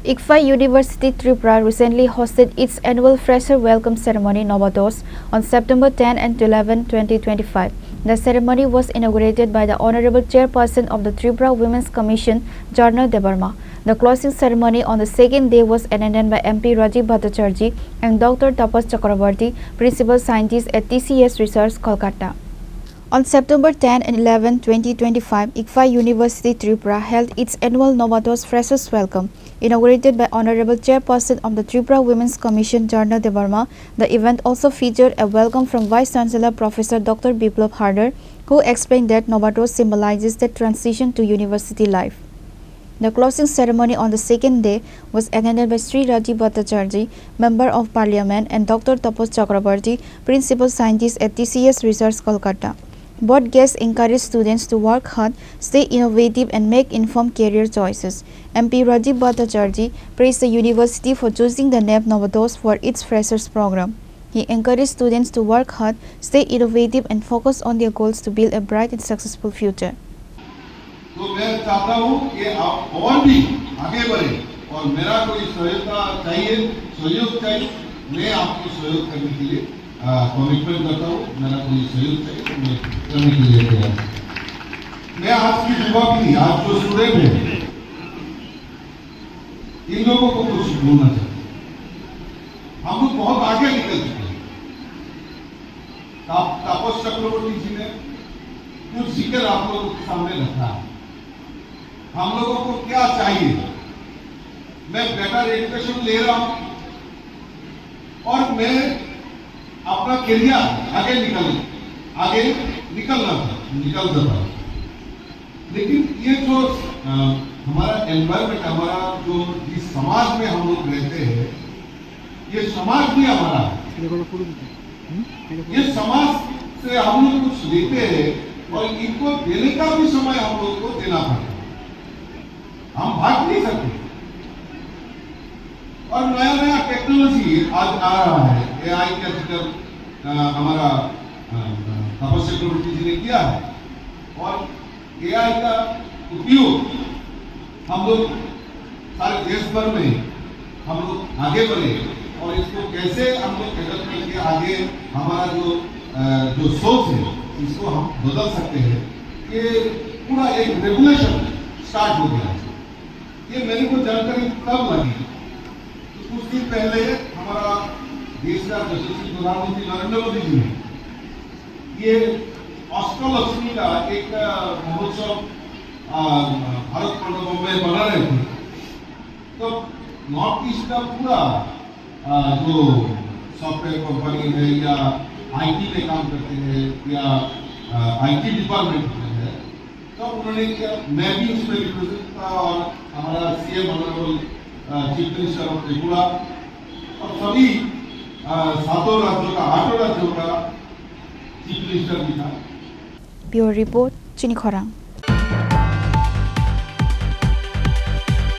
ICFAI University Tripura recently hosted its annual Fresher Welcome Ceremony Novatos on September 10 and 11, 2025. The ceremony was inaugurated by the Honorable Chairperson of the Tripura Women's Commission, Jarna Debarma. The closing ceremony on the second day was attended by MP Rajiv Bhattacharjee and Dr. Tapas Chakrabarty, Principal Scientist at TCS Research, Kolkata. On September 10 and 11, 2025, ICFAI University Tripura held its annual Novatos Freshers Welcome. Inaugurated by Honorable Chairperson of the Tripura Women's Commission, Jarna Debarma, the event also featured a welcome from Vice Chancellor Professor Dr. Biplab Hardar, who explained that Novatos symbolizes the transition to university life. The closing ceremony on the second day was attended by Sri Rajiv Bhattacharjee, Member of Parliament, and Dr. Tapas Chakrabarty, Principal Scientist at TCS Research, Kolkata. Both guests encouraged students to work hard, stay innovative, and make informed career choices. MP Rajiv Bhattacharjee praised the university for choosing the name Novatos for its freshers program. He encouraged students to work hard, stay innovative, and focus on their goals to build a bright and successful future. तो मैं चाहता हूँ कि आप और भी आगे बढ़े और मेरा कोई सहयोग चाहिए मैं आपको सहयोग करने के लिए कमिटमेंट करता हूँ। मेरा कोई सहयोग चाहिए तो मैं करने के लिए तैयार हूँ। मैं आज की युवा पीढ़ी, आज जो स्टूडेंट है, इन लोगों को कुछ बोलना चाहते हैं। हम लोग बहुत आगे निकल चुके हैं। तापस चक्रवर्ती जी ने कुछ जिक्र आप लोगों के सामने रखा है। हम लोगों को क्या चाहिए? मैं बेटर एजुकेशन ले रहा हूं और मैं अपना करियर आगे निकल जाता हूं। लेकिन ये जो हमारा एनवायरमेंट, हमारा जो जिस समाज में हम लोग रहते हैं, ये समाज भी हमारा है। ये समाज से हम लोग कुछ लेते हैं और इनको देने का भी समय हम लोग को देना पड़ता है। हम भाग नहीं सकते। और नया नया टेक्नोलॉजी आज आ रहा है। एआई का जिक्र हमारा तपस चक्रवर्ती जी ने किया है और एआई का उपयोग हम लोग सारे देश भर में हम लोग आगे बढ़े और इसको कैसे हम लोग डेवलप करके आगे हमारा जो सोच है इसको हम बदल सकते हैं। ये पूरा एक रेगुलेशन स्टार्ट हो गया है। ये मेरे को जानकारी तब लगी तो कुछ दिन पहले हमारा देश का यशस्वी प्रधानमंत्री नरेंद्र मोदी जी ने ये अष्टलक्ष्मी का एक महोत्सव भारत मंडपम में बना रहे थे। तो नॉर्थ ईस्ट का पूरा जो सॉफ्टवेयर कंपनी है या आईटी में काम करते हैं या आईटी डिपार्टमेंट में है, तो उन्होंने किया, मैं भी उसमें रिप्रेजेंट था और हमारा CM honourable chief minister of Tripura और सभी 7 राज्यों का 8 राज्यों का चीफ मिनिस्टर भी था। ब्यूरो रिपोर्ट, चिनी खोरांग।